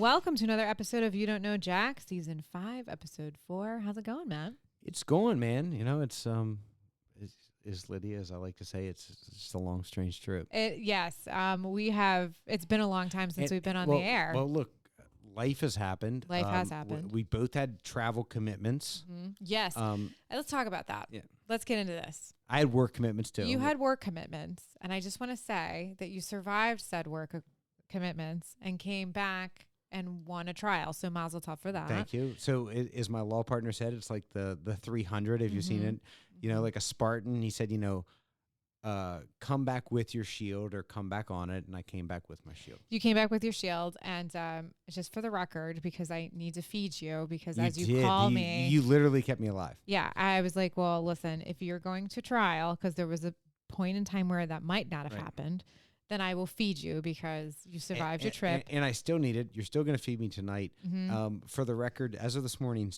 welcome to another episode of You Don't Know Jack, Season 5, Episode 4. How's it going, Matt? It's going, man. You know, it's Lydia, as I like to say, it's just a long, strange trip. Yes, it's been a long time since we've been on the air. Well, look, life has happened. Life has happened. We both had travel commitments. Mm-hmm. Yes. Let's talk about that. Yeah. Let's get into this. I had work commitments, too. You had work commitments, and I just want to say that you survived said work commitments and came back and won a trial. So mazel tov for that. Thank you. So as my law partner said, it's like the 300. Have you seen it? You know, like a Spartan. He said, come back with your shield or come back on it. And I came back with my shield. You came back with your shield. And just for the record, because I need to feed you, because as you call me. You literally kept me alive. Yeah. I was like, well, listen, if you're going to trial, because there was a point in time where that might not have happened, then I will feed you because you survived your trip. And I still need it. You're still going to feed me tonight. For the record, as of this morning,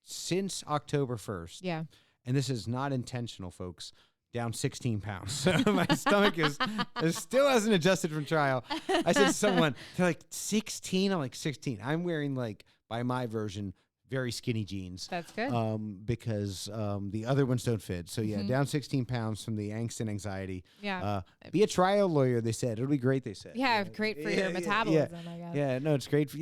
since October 1st. Yeah. And this is not intentional, folks. Down 16 pounds. So my stomach is still hasn't adjusted from trial. I said to someone, they're like, 16? I'm like, 16. I'm wearing, like, by my version, very skinny jeans. That's good. Because the other ones don't fit. So, yeah, down 16 pounds from the angst and anxiety. Yeah. Be a trial lawyer, they said. It'll be great, they said. Yeah, great for your metabolism, I guess. Yeah, no, it's great for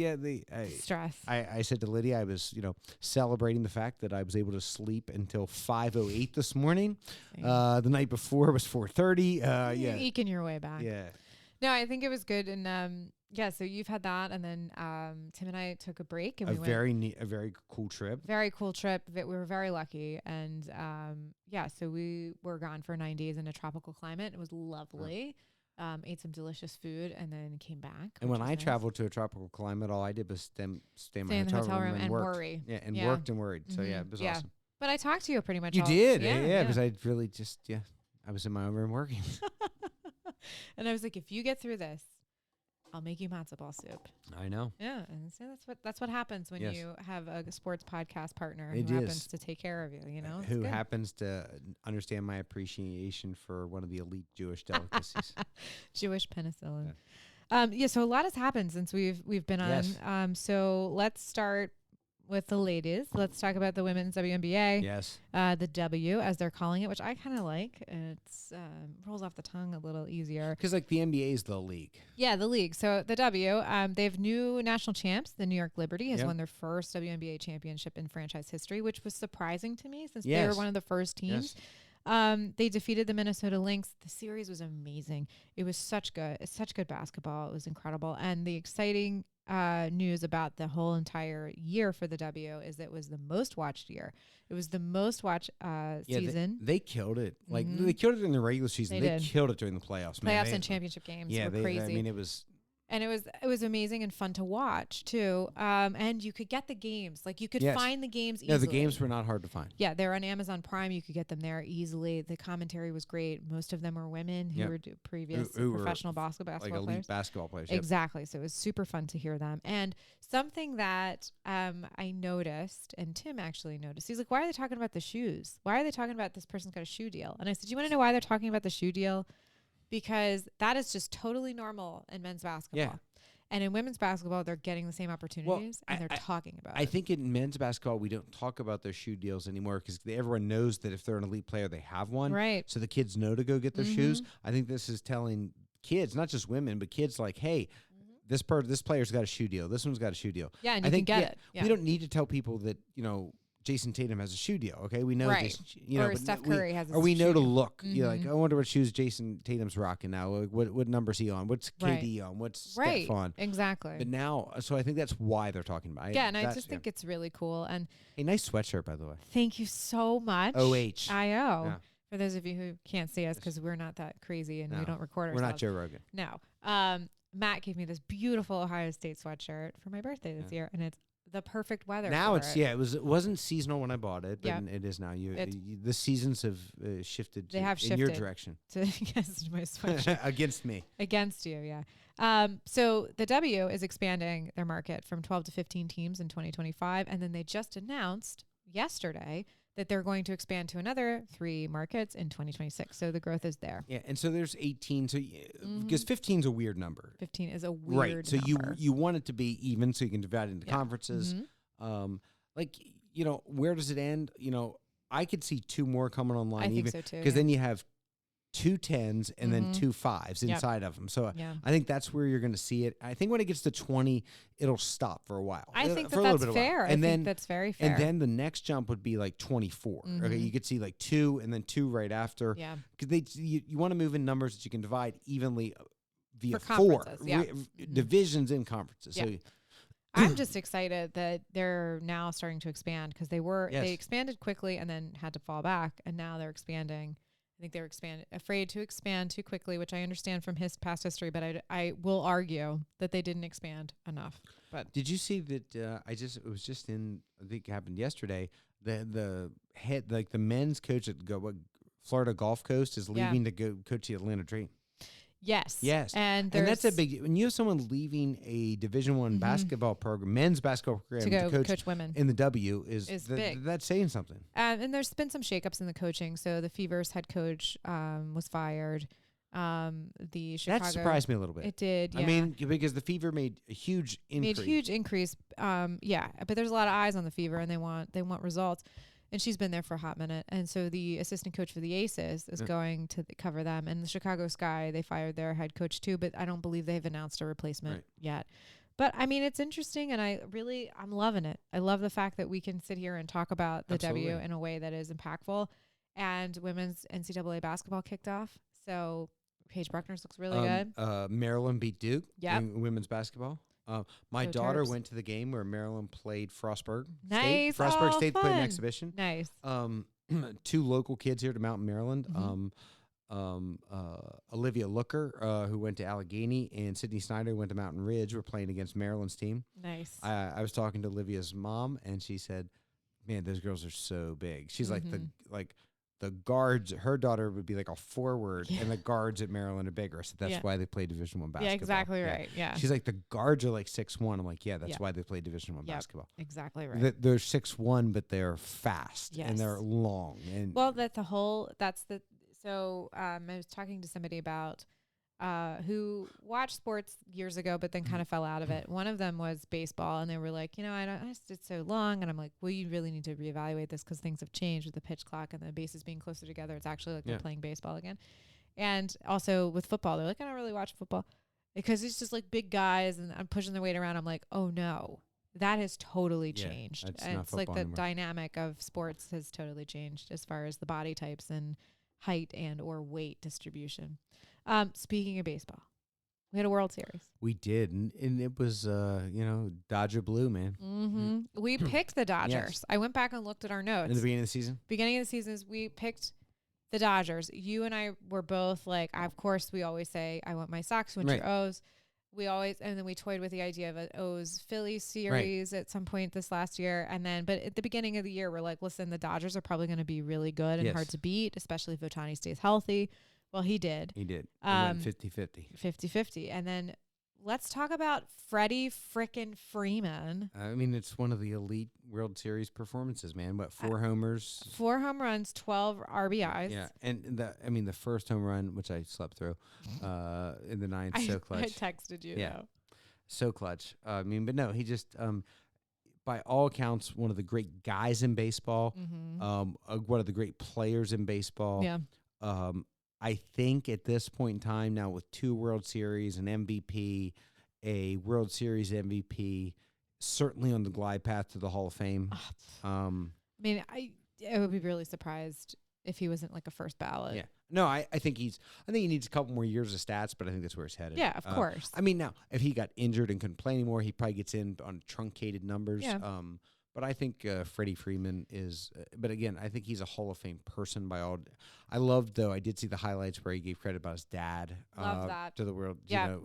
stress. I said to Lydia, I was, celebrating the fact that I was able to sleep until 5:08 this morning. The night before was 4:30. You're eking your way back. Yeah. No, I think it was good. And so you've had that, and then Tim and I took a break, and a very cool trip. Very cool trip. We were very lucky, and so we were gone for 9 days in a tropical climate. It was lovely. Ate some delicious food, and then came back. And when I traveled to a tropical climate, all I did was stay in my hotel room and worry. Yeah, and worked and worried. So it was awesome. But I talked to you pretty much. You did, because I really just I was in my own room working. And I was like, if you get through this, I'll make you matzo ball soup. I know. Yeah, and so that's what happens when you have a sports podcast partner who happens to take care of you. Who happens to understand my appreciation for one of the elite Jewish delicacies, Jewish penicillin. Yeah. So a lot has happened since we've been on. Yes. So let's start with the ladies. Let's talk about the women's WNBA. Yes. The W, as they're calling it, which I kind of like. It's rolls off the tongue a little easier. Because the NBA is the league. Yeah, the league. So the W, they have new national champs. The New York Liberty has won their first WNBA championship in franchise history, which was surprising to me since they were one of the first teams. Yes. They defeated the Minnesota Lynx. The series was amazing. It was such good basketball. It was incredible. And the exciting news about the whole entire year for the W is it was the most watched year. It was the most watched season. They killed it. Like they killed it in the regular season. They killed it during the playoffs. Playoffs and championship games were crazy. It was. And it was amazing and fun to watch too. And you could get the games. Like you could find the games easily. Yeah, the games were not hard to find. Yeah, they're on Amazon Prime. You could get them there easily. The commentary was great. Most of them were women who were previous professional basketball like players. Elite basketball players. Exactly. So it was super fun to hear them. And something that I noticed, and Tim actually noticed, he's like, why are they talking about the shoes? Why are they talking about this person's got a shoe deal? And I said, you want to know why they're talking about the shoe deal? Because that is just totally normal in men's basketball. Yeah. And in women's basketball, they're getting the same opportunities, and they're talking about it. I think in men's basketball, we don't talk about their shoe deals anymore because everyone knows that if they're an elite player, they have one. Right. So the kids know to go get their shoes. I think this is telling kids, not just women, but kids like, hey, this player's got a shoe deal. This one's got a shoe deal. Yeah, and you can get it. Yeah. We don't need to tell people that, Jason Tatum has a shoe deal. Okay, we know. Right. Or Steph Curry has a shoe deal. Or we know to look. You're like, I wonder what shoes Jason Tatum's rocking now. Like, what number's he on? What's KD on? What's Steph on? Exactly. But now, so I think that's why they're talking about it. Yeah, and I just think it's really cool. And a nice sweatshirt, by the way. Thank you so much. OH. I-O. Yeah. For those of you who can't see us because we're not that crazy and we don't record ourselves. We're not Joe Rogan. No. Matt gave me this beautiful Ohio State sweatshirt for my birthday this year, and it's the perfect weather. Now it wasn't seasonal when I bought it, but it is now. The seasons have shifted. They have shifted in your direction to my sweatshirt against me. Against you, yeah. So the W is expanding their market from 12 to 15 teams in 2025, and then they just announced yesterday that they're going to expand to another 3 markets in 2026. So the growth is there. Yeah, and so there's 18. So because 15 is a weird number. 15 is a weird So number. you want it to be even, so you can divide it into conferences. Like, you know, where does it end? You know, I could see 2 more coming online. I think so too. Because then you have 2 10s and then 2 5s inside of them. So I think that's where you're going to see it. I think when it gets to 20, it'll stop for a while. I think that's fair. I think that's very fair. And then the next jump would be like 24. Okay, you could see like 2 and then 2 right after. Yeah, because you want to move in numbers that you can divide evenly via for 4 divisions in conferences. Yeah. So I'm just excited that they're now starting to expand, because they expanded quickly and then had to fall back, and now they're expanding. I think they're afraid to expand too quickly, which I understand from his past history, but I will argue that they didn't expand enough. But did you see that? It was just in, I think it happened yesterday. The head, like the men's coach at Florida Gulf Coast, is leaving to go coach the Atlanta Dream. Yes. And that's a big, when you have someone leaving a Division I basketball program, men's basketball program, to coach women in the W is big. That's saying something. And there's been some shakeups in the coaching. So the Fever's head coach was fired. The Chicago, that surprised me a little bit. It did. Yeah. I mean, because the Fever made a huge increase. But there's a lot of eyes on the Fever, and they want results. And she's been there for a hot minute. And so the assistant coach for the Aces is going to cover them. And the Chicago Sky, they fired their head coach too, but I don't believe they've announced a replacement yet. But I mean, it's interesting, and I'm loving it. I love the fact that we can sit here and talk about the W in a way that is impactful. And women's NCAA basketball kicked off. So Paige Bruckner's looks really good. Maryland beat Duke in women's basketball. My daughter Terps. went to the game where Maryland played Frostburg State. Frostburg State Fun. played an exhibition. Nice. 2 local kids here to Mountain, Maryland. Olivia Looker, who went to Allegheny, and Sydney Snyder went to Mountain Ridge. Were playing against Maryland's team. Nice. I was talking to Olivia's mom, and she said, "Man, those girls are so big." She's like the guards. Her daughter would be like a forward, and the guards at Maryland are bigger. So that's why they play Division I basketball. Yeah, exactly right. Yeah. She's like, the guards are like 6'1". I'm like, yeah, that's why they play Division I basketball. Exactly right. They're 6'1", but they're fast and they're long. And well, so I was talking to somebody about who watched sports years ago, but then kind of fell out of it. One of them was baseball, and they were like, I just did so long. And I'm like, well, you really need to reevaluate this, because things have changed with the pitch clock and the bases being closer together. It's actually like they're playing baseball again. And also with football, they're like, I don't really watch football because it's just like big guys and I'm pushing their weight around. I'm like, oh no, that has totally changed. It's like the dynamic of sports has totally changed as far as the body types and height and or weight distribution. Speaking of baseball, we had a World Series. We did, and it was, Dodger blue, man. We picked the Dodgers. I went back and looked at our notes. In the beginning of the season? Beginning of the season, we picked the Dodgers. You and I were both like, of course, we always say, I want my Sox, you want your O's. And then we toyed with the idea of an O's Phillies series at some point this last year. But at the beginning of the year, we're like, listen, the Dodgers are probably going to be really good and hard to beat, especially if Ohtani stays healthy. Well, he did. He did. He went 50-50. 50-50. And then let's talk about Freddie frickin' Freeman. I mean, it's one of the elite World Series performances, man. 4 homers? 4 home runs, 12 RBIs. Yeah, and the first home run, which I slept through in the 9th, so clutch. I texted you, though. So clutch. But no, he just, by all accounts, one of the great guys in baseball, one of the great players in baseball. Yeah. I think at this point in time now, with 2 World Series, an MVP, a World Series MVP, certainly on the glide path to the Hall of Fame. I would be really surprised if he wasn't like a first ballot. Yeah. No, I think he needs a couple more years of stats, but I think that's where he's headed. Yeah, of course. Now, if he got injured and couldn't play anymore, he probably gets in on truncated numbers. Yeah. But I think Freddie Freeman is. But again, I think he's a Hall of Fame person by all. I loved, though. I did see the highlights where he gave credit about his dad. Love that. To the world. Yeah.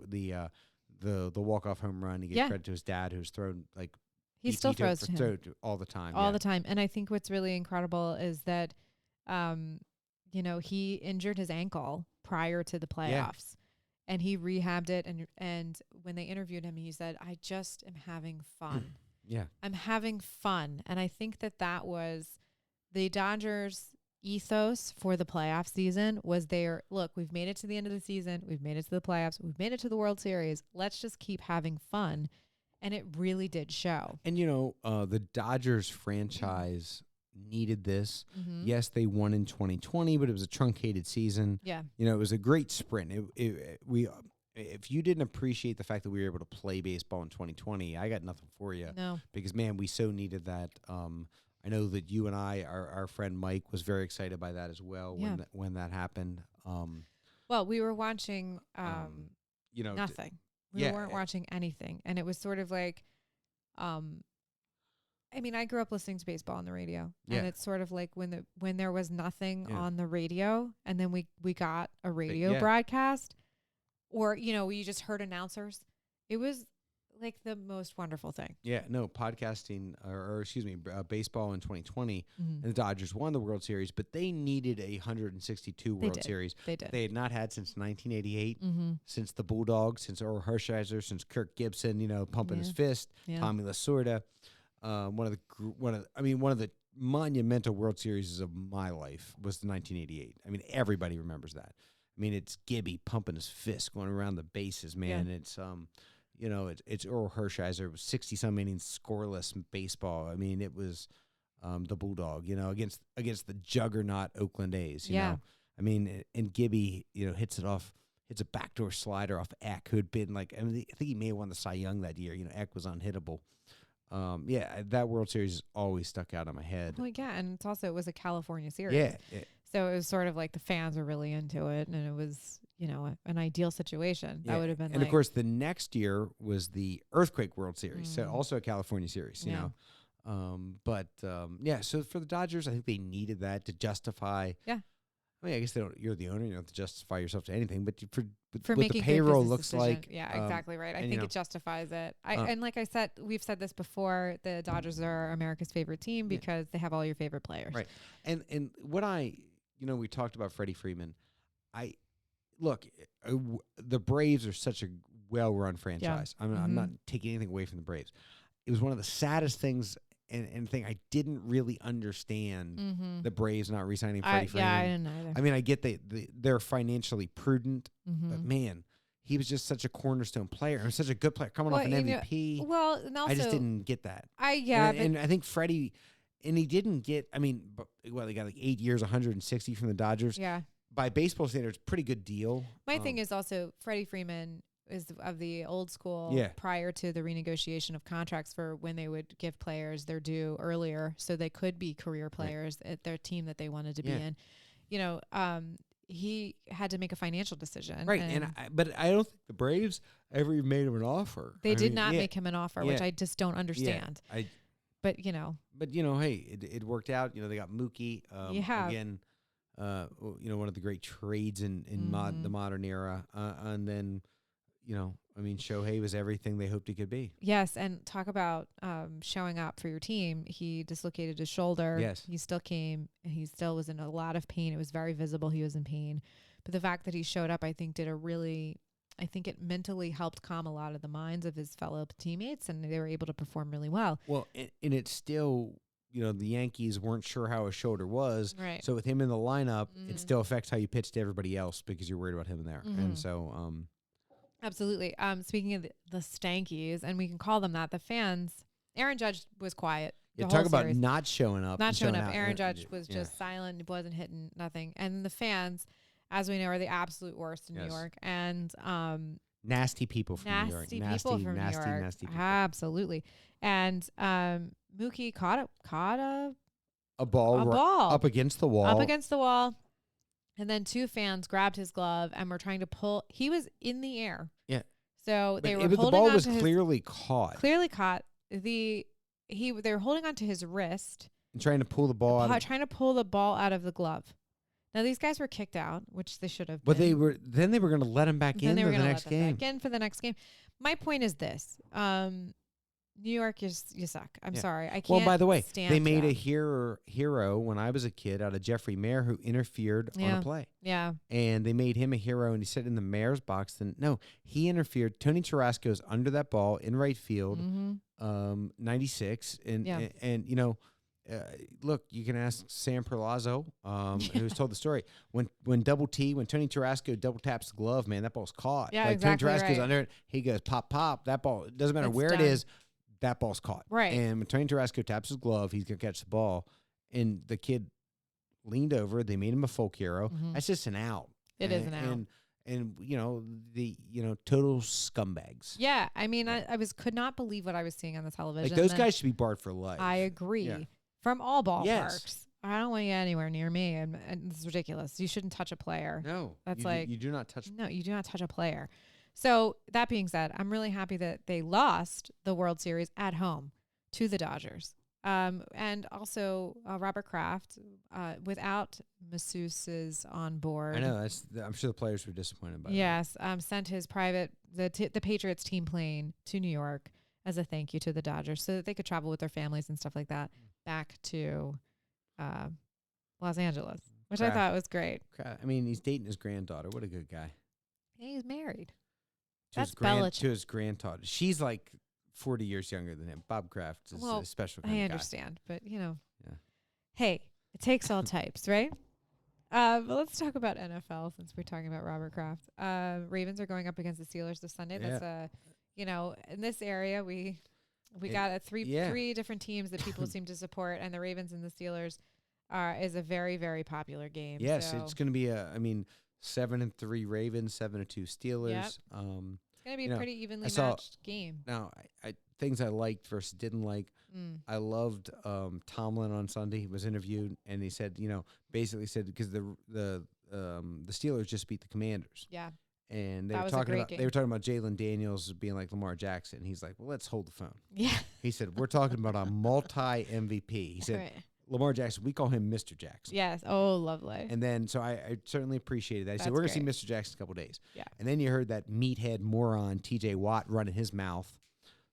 The walk-off home run. He gave credit to his dad, who's thrown like. He still throws to him all the time. All the time, and I think what's really incredible is that, he injured his ankle prior to the playoffs, and he rehabbed it. And when they interviewed him, he said, "I just am having fun." Yeah. I'm having fun. And I think that was the Dodgers' ethos for the playoff season was look, we've made it to the end of the season. We've made it to the playoffs. We've made it to the World Series. Let's just keep having fun. And it really did show. And, the Dodgers franchise needed this. Mm-hmm. Yes, they won in 2020, but it was a truncated season. Yeah. It was a great sprint. If you didn't appreciate the fact that we were able to play baseball in 2020, I got nothing for you. No. Because, man, we so needed that. I know that you and our friend Mike was very excited by that as well when that happened. Well, we were watching nothing. We weren't watching anything. And it was sort of like, I grew up listening to baseball on the radio. Yeah. And it's sort of like when there was nothing on the radio and then we got a radio broadcast or, you just heard announcers. It was like the most wonderful thing. Yeah, no, podcasting baseball in 2020, and the Dodgers won the World Series, but they needed a 162 World Series. They did. They had not had since 1988, since the Bulldogs, since Earl Hershiser, since Kirk Gibson, pumping his fist, Tommy Lasorda. One of the monumental World Series of my life was the 1988. Everybody remembers that. It's Gibby pumping his fist, going around the bases, man. Yeah. It's Earl Hershiser. It was 60-some innings scoreless baseball. It was the Bulldog, against the juggernaut Oakland A's, you know. And Gibby, hits a backdoor slider off Eck, who had been I think he may have won the Cy Young that year. Eck was unhittable. That World Series always stuck out in my head. Well, yeah, and it was a California series. Yeah. So it was sort of like the fans were really into it, and it was, an ideal situation. That would have been. And of course, the next year was the Earthquake World Series, so also a California series, you know. So for the Dodgers, I think they needed that to justify. Yeah. I guess you're the owner, you don't have to justify yourself to anything, but for what the payroll looks decision. like. Yeah, exactly right. I think it justifies it. And like I said, we've said this before, the Dodgers are America's favorite team because they have all your favorite players. Right. And what we talked about Freddie Freeman. The Braves are such a well-run franchise. Yeah. I'm not taking anything away from the Braves. It was one of the saddest things and thing I didn't really understand the Braves not re-signing Freddie Freeman. Yeah, I didn't either. I get they're financially prudent, but man, he was just such a cornerstone player. He was such a good player, coming off an MVP. And also, I just didn't get that. And I think Freddie, and he didn't get. He got 8 years, 160 from the Dodgers. Yeah. By baseball standards, pretty good deal. My thing is also Freddie Freeman is of the old school prior to the renegotiation of contracts for when they would give players their due earlier so they could be career players at their team that they wanted to be in. He had to make a financial decision. Right. But I don't think the Braves ever even made him an offer. They did not make him an offer, which I just don't understand. But hey, it worked out. They got Mookie. Again, one of the great trades in the modern era. And then, Shohei was everything they hoped he could be. Yes, and talk about showing up for your team. He dislocated his shoulder. Yes. He still came. He still was in a lot of pain. It was very visible he was in pain. But the fact that he showed up, I think, I think it mentally helped calm a lot of the minds of his fellow teammates, and they were able to perform really well. Well, and it's still, the Yankees weren't sure how his shoulder was. Right. So with him in the lineup, it still affects how you pitch to everybody else because you're worried about him in there. And so... Absolutely. Speaking of the Stankies, and we can call them that, the fans, Aaron Judge was quiet. Talk about not showing up. Not showing up. Aaron Judge was just silent, wasn't hitting nothing. And the fans, as we know, are the absolute worst in New York. And nasty people from New York. Nasty people from New York. Nasty people. Absolutely. And Mookie caught a ball up against the wall. And then two fans grabbed his glove and were trying to pull. He was in the air. Yeah. So they were holding the ball on was to clearly caught. Clearly caught. They were holding on to his wrist. And trying to pull the ball out. Trying to pull the ball out of the glove. Now these guys were kicked out, which they should have been. But they were going to let him back in for the next game. Back in for the next game. My point is this. New York, you suck. I'm sorry. I can't. Well, by the way, they made that. a hero when I was a kid out of Jeffrey Mayer who interfered on a play. Yeah. And they made him a hero, and he said in the Mayer's box. Then no, he interfered. Tony Tarasco's under that ball in right field, 96, and look, you can ask Sam Perlazzo, who's told the story. When Tony Tarasco double taps the glove, man, that ball's caught. Yeah, like exactly Tony Tarasco's right. under it. He goes pop, pop. That ball, it doesn't matter It's where done. it is, that ball's caught. Right. And when Tony Tarasco taps his glove, he's gonna catch the ball. And the kid leaned over. They made him a folk hero. Mm-hmm. That's just an out. It is an out. And total scumbags. Yeah, I mean, I could not believe what I was seeing on the television. Like those guys should be barred for life. I agree. Yeah. From all ballparks. Yes. I don't want you anywhere near me, and this is ridiculous. You shouldn't touch a player. No, that's you do not touch. No, you do not touch a player. So that being said, I'm really happy that they lost the World Series at home to the Dodgers. And also Robert Kraft, without masseuses on board. I know. I'm sure the players were disappointed by that. Yes, sent his the Patriots team plane to New York as a thank you to the Dodgers, so that they could travel with their families and stuff like that back to Los Angeles, which I thought was great. I mean, he's dating his granddaughter. What a good guy. Yeah, he's married. That's Belichick. To his granddaughter. She's like 40 years younger than him. Bob Kraft is a special kind of guy. I understand, but hey, it takes all types, right? But let's talk about NFL since we're talking about Robert Kraft. Ravens are going up against the Steelers this Sunday. Yeah. That's in this area we got three different teams that people seem to support, and the Ravens and the Steelers is a very, very popular game. Yes, so it's going to be 7-3 Ravens, 7-2 Steelers. Yep. It's going to be a pretty evenly matched game. Now, I things I liked versus didn't like. I loved Tomlin on Sunday. He was interviewed, and he said, basically said because the Steelers just beat the Commanders. Yeah. And they were talking about Jalen Daniels being like Lamar Jackson. He's like, well, let's hold the phone. Yeah. He said, we're talking about a multi MVP. He said, right. Lamar Jackson, we call him Mr. Jackson. Yes. Oh, lovely. And then, so I certainly appreciated that. He said, we're going to see Mr. Jackson in a couple days. Yeah. And then you heard that meathead moron, TJ Watt, running his mouth,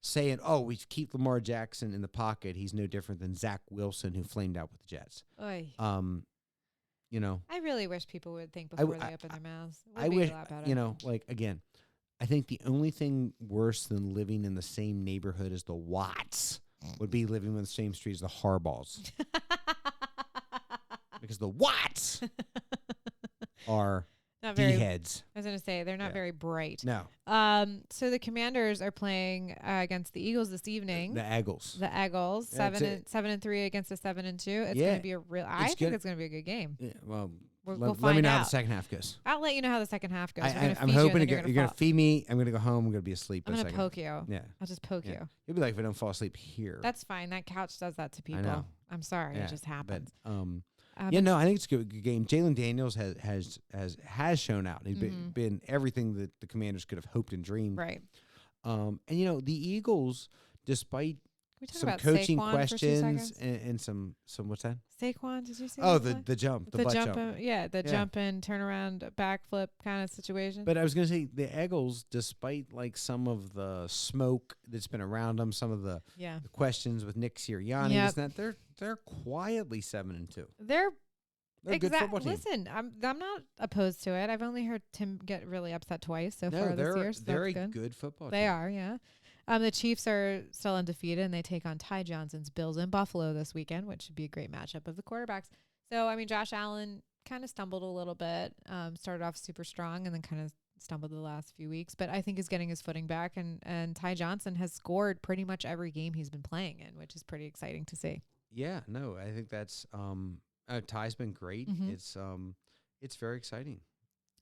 saying, oh, we keep Lamar Jackson in the pocket. He's no different than Zach Wilson, who flamed out with the Jets. Oy. I really wish people would think before they open their mouths. I wish, again, I think the only thing worse than living in the same neighborhood as the Watts would be living in the same street as the Harbaughs. Because the Watts are D-heads. I was going to say, they're not very bright. No. So the Commanders are playing against the Eagles this evening. The Eagles. The Eagles. 7-3 against a 7-2. It's going to be I think it's going to be a good game. Yeah, well, we'll find let me know out. how the second half goes. I'll let you know how the second half goes. I'm hoping you're going to feed me. I'm going to go home. I'm going to be asleep. I'm going to poke you. Yeah. I'll just poke you. You'll be like, if I don't fall asleep here. That's fine. That couch does that to people. I know. I'm sorry. It just happens. But, I think it's a good game. Jalen Daniels has shown out. He's been everything that the Commanders could have hoped and dreamed. Right. And the Eagles, despite some Saquon coaching questions and some what's that? Saquon, did you say? Oh, the jump, the butt jump. Jump and turnaround backflip kind of situation. But I was going to say the Eagles, despite like some of the smoke that's been around them, some of the questions with Nick Sirianni, they're quietly 7-2. They're a good football team. Listen, I'm not opposed to it. I've only heard Tim get really upset twice so far this year. So they're a good football team. They are, yeah. The Chiefs are still undefeated, and they take on Ty Johnson's Bills in Buffalo this weekend, which should be a great matchup of the quarterbacks. So, Josh Allen kind of stumbled a little bit, started off super strong, and then kind of stumbled the last few weeks. But I think he's getting his footing back, and Ty Johnson has scored pretty much every game he's been playing in, which is pretty exciting to see. Yeah, no, I think that's Ty's been great. Mm-hmm. It's very exciting.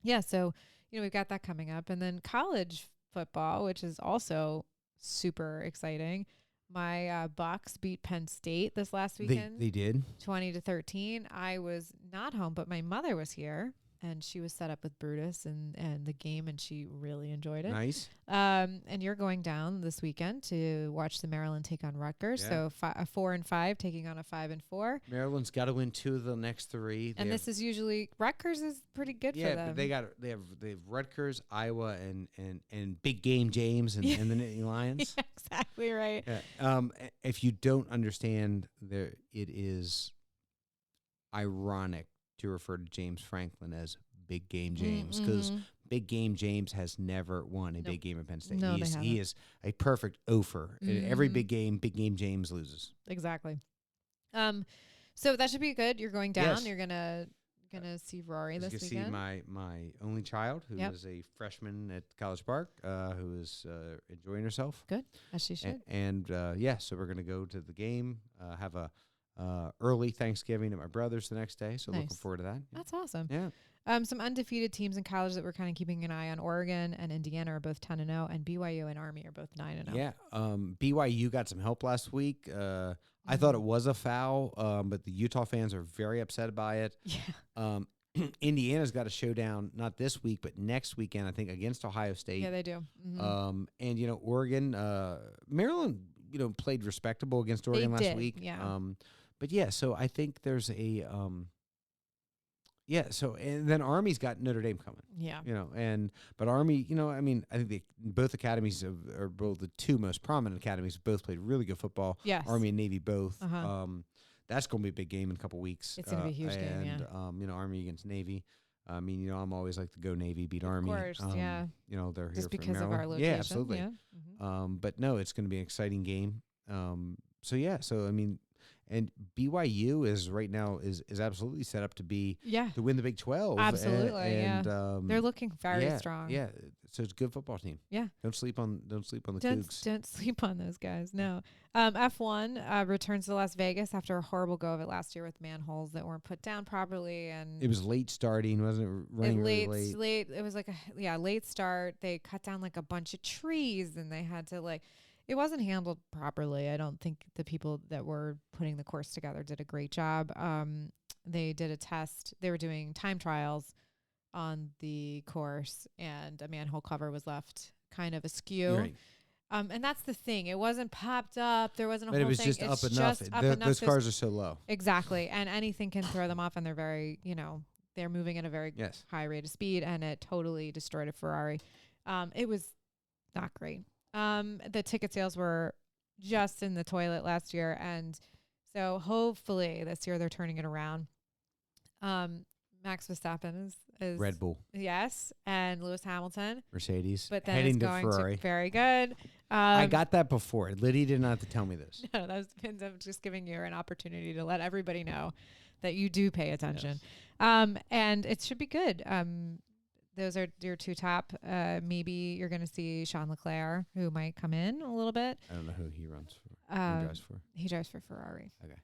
Yeah, so we've got that coming up, and then college football, which is also super exciting. My Bucks beat Penn State this last weekend. They did 20-13. I was not home, but my mother was here, and she was set up with Brutus and the game, and she really enjoyed it. Nice. And you're going down this weekend to watch the Maryland take on Rutgers. Yeah. So a 4-5 taking on a 5-4. Maryland's got to win 2 of the next 3. And this is usually Rutgers is pretty good for them. Yeah, but they have Rutgers, Iowa, and Big Game James and the Nittany Lions. Yeah, exactly right. Yeah. If you don't understand, it is ironic to refer to James Franklin as Big Game James because Big Game James has never won a big game at Penn State. No, he is a perfect ofer. In every big game James loses. Exactly. So that should be good. You're going down. Yes. You're gonna see Rory this weekend. See my only child, who is a freshman at College Park, who is enjoying herself. Good, as she should. So we're gonna go to the game. Have a early Thanksgiving at my brother's the next day. So Nice. looking forward to that. That's awesome. Yeah. Some undefeated teams in college that we're kind of keeping an eye on. Oregon and Indiana are both 10-0, and BYU and Army are both 9-0. Yeah. BYU got some help last week. I thought it was a foul, but the Utah fans are very upset by it. Yeah. Indiana's got a showdown, not this week, but next weekend, I think, against Ohio State. Yeah, they do. Mm-hmm. And, Oregon, Maryland, played respectable against Oregon last week. Yeah. But, yeah, so I think there's a and then Army's got Notre Dame coming. Yeah. But Army, I think both academies are both the two most prominent academies. Both played really good football. Yes. Army and Navy both. Uh-huh. That's going to be a big game in a couple weeks. It's going to be a huge game, yeah. Army against Navy. I'm always like to go Navy, beat Army. Of course, yeah. They're just here because from of our location. Yeah, absolutely. Yeah. Mm-hmm. But no, it's going to be an exciting game. And BYU is right now is absolutely set up to win the Big 12. Absolutely, and they're looking very strong. Yeah, so it's a good football team. Yeah, don't sleep on the Cougs. Don't sleep on those guys. No. F1 returns to Las Vegas after a horrible go of it last year with manholes that weren't put down properly, and it was late starting, wasn't it? Running really late. It was like a late start. They cut down like a bunch of trees, and they had to it wasn't handled properly. I don't think the people that were putting the course together did a great job. They did a test. They were doing time trials on the course, and a manhole cover was left kind of askew. Right. And that's the thing. It wasn't popped up. There wasn't a whole thing. But it was just up enough. Those cars are so low. Exactly. And anything can throw them off, and they're very, they're moving at a very high rate of speed, and it totally destroyed a Ferrari. It was not great. The ticket sales were just in the toilet last year, and so hopefully this year they're turning it around. Max Verstappen is Red Bull. Yes, and Lewis Hamilton. Mercedes. But then heading it's going to Ferrari. Very good. I got that before. Liddy did not have to tell me this. No, I'm just giving you an opportunity to let everybody know that you do pay attention. Yes. And it should be good. Those are your two top. Maybe you're going to see Sean Leclerc, who might come in a little bit. I don't know who he runs for. Who drives for? He drives for Ferrari. Okay.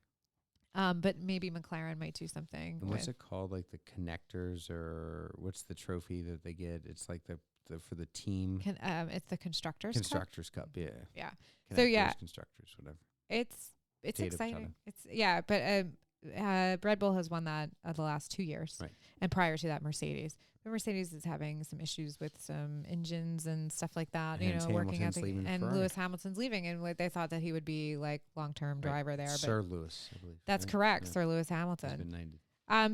But maybe McLaren might do something. And what's it called? Like the connectors, or what's the trophy that they get? It's like the for the team. It's the Constructors Cup. Yeah. Yeah. Connectors, Constructors, whatever. It's exciting. But Red Bull has won that the last 2 years. Right. And prior to that, Mercedes. But Mercedes is having some issues with some engines and stuff like that. And working out and Lewis Hamilton's leaving, and they thought that he would be like long-term driver there. Sir Lewis, I believe. That's correct, Sir Lewis Hamilton. He's been 90.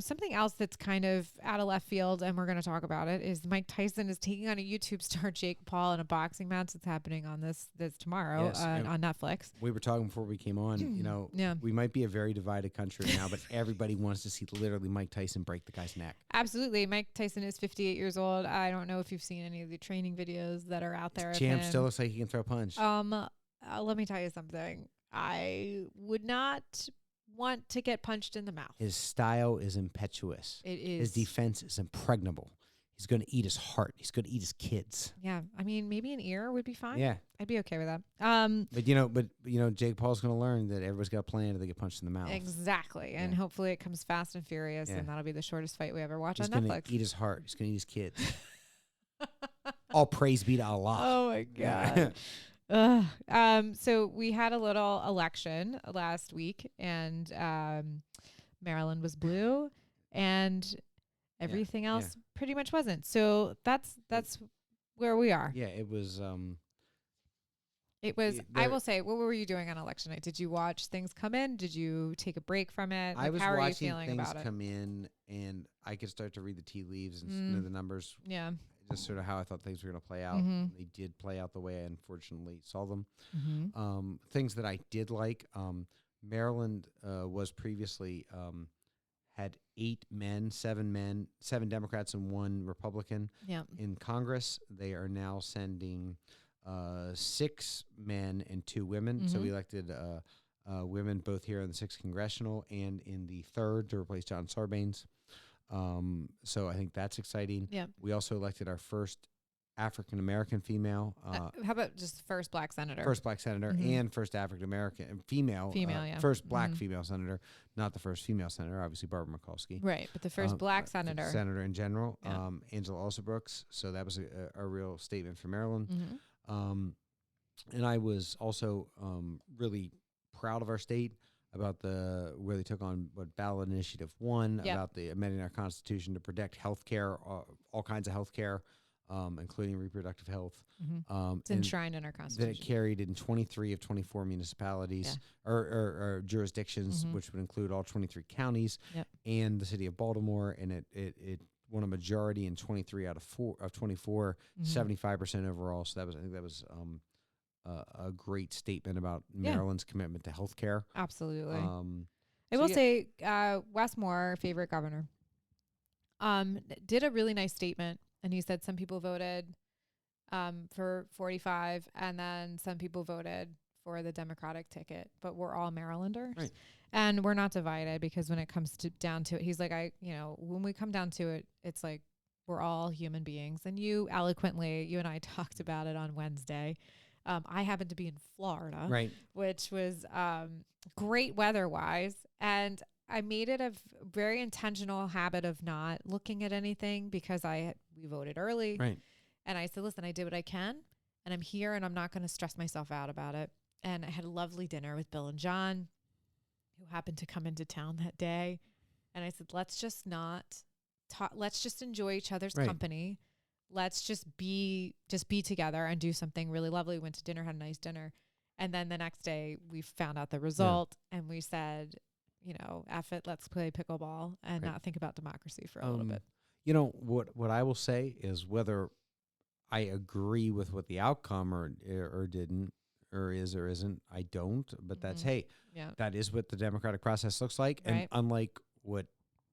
Something else that's kind of out of left field, and we're going to talk about it, is Mike Tyson is taking on a YouTube star, Jake Paul, in a boxing match that's happening on this tomorrow on Netflix. We were talking before we came on. We might be a very divided country now, but everybody wants to see literally Mike Tyson break the guy's neck. Absolutely. Mike Tyson is 58 years old. I don't know if you've seen any of the training videos that are out there. Champ still looks like he can throw a punch. Let me tell you something. I would not want to get punched in the mouth. His style is impetuous. It is. His defense is impregnable. He's going to eat his heart. He's going to eat his kids. Yeah. I mean, maybe an ear would be fine. Yeah. I'd be okay with that. But Jake Paul's going to learn that everybody's got a plan if they get punched in the mouth. Exactly. And hopefully it comes fast and furious, and that'll be the shortest fight we ever watch on Netflix. He's going to eat his heart. He's going to eat his kids. All praise be to Allah. Oh, my God. So we had a little election last week, and Maryland was blue, and everything else pretty much wasn't. So that's where we are. Yeah, it was. I will say, what were you doing on election night? Did you watch things come in? Did you take a break from it? I was how watching are you feeling things about come in, and I could start to read the tea leaves and know the numbers. Yeah. Just sort of how I thought things were going to play out. Mm-hmm. They did play out the way I unfortunately saw them. Mm-hmm. Things that I did like, Maryland was previously had 7 Democrats and 1 Republican in Congress. They are now sending 6 men and 2 women. Mm-hmm. So we elected women, both here in the 6th Congressional and in the 3rd to replace John Sarbanes. So I think that's exciting. Yeah. We also elected our first African-American female. How about just first black senator? First black senator and first African-American female. First black female senator, not the first female senator, obviously Barbara Mikulski. Right, but the first black senator. Senator in general, Angela Alsobrooks. So that was a real statement for Maryland. And I was also really proud of our state about where they took on ballot initiative 1 about the amending our Constitution to protect health care, all kinds of health care, including reproductive health. It's enshrined in our Constitution. That it carried in 23 of 24 municipalities or jurisdictions, which would include all 23 counties and the city of Baltimore. And it won a majority in 23 out of 24, 75% overall. So I think that was a great statement about Maryland's commitment to health care. Absolutely. I will say Wes Moore, favorite governor, did a really nice statement. And he said some people voted for 45 and then some people voted for the Democratic ticket, but we're all Marylanders. Right. And we're not divided because when it comes down to it, he's like, when we come down to it, it's like we're all human beings. And you and I talked about it on Wednesday. I happened to be in Florida, right, which was great weather-wise. And I made it a very intentional habit of not looking at anything because we voted early. Right. And I said, listen, I did what I can and I'm here and I'm not going to stress myself out about it. And I had a lovely dinner with Bill and John, who happened to come into town that day. And I said, let's just not talk. Let's just enjoy each other's company. Let's just be together and do something really lovely. We went to dinner, had a nice dinner. And then the next day we found out the result and we said, F it, let's play pickleball and not think about democracy for a little bit. What I will say is whether I agree with what the outcome or didn't or is or isn't, I don't. But that's, that is what the democratic process looks like. And unlike what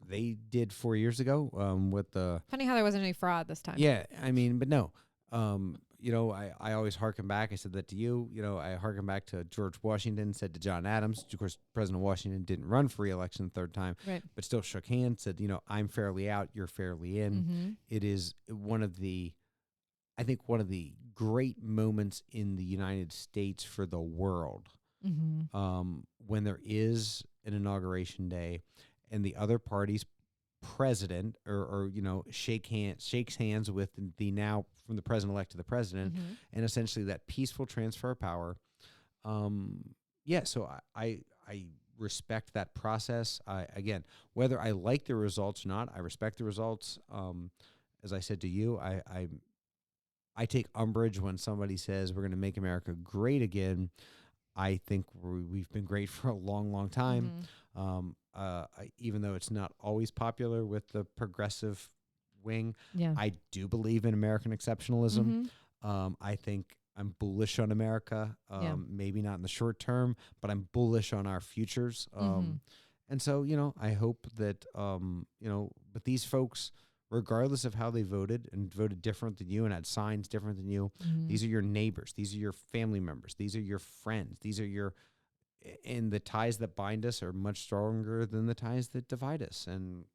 they did 4 years ago with the... Funny how there wasn't any fraud this time. Yeah, I mean, but no. I always harken back. I said that to you. I harken back to George Washington, said to John Adams. Of course, President Washington didn't run for re-election the 3rd time, but still shook hands, said, I'm fairly out, you're fairly in. It is one of the great moments in the United States for the world when there is an inauguration day and the other party's president or shakes hands with the now from the president-elect to the president and essentially that peaceful transfer of power. So I respect that process. Again, whether I like the results or not, I respect the results. As I said to you, I take umbrage when somebody says we're going to make America great again. I think we've been great for a long, long time. Even though it's not always popular with the progressive wing, I do believe in American exceptionalism. I think I'm bullish on America, maybe not in the short term, but I'm bullish on our futures. And so, I hope that, but these folks, regardless of how they voted and voted different than you and had signs different than you, these are your neighbors. These are your family members. These are your friends. And the ties that bind us are much stronger than the ties that divide us. And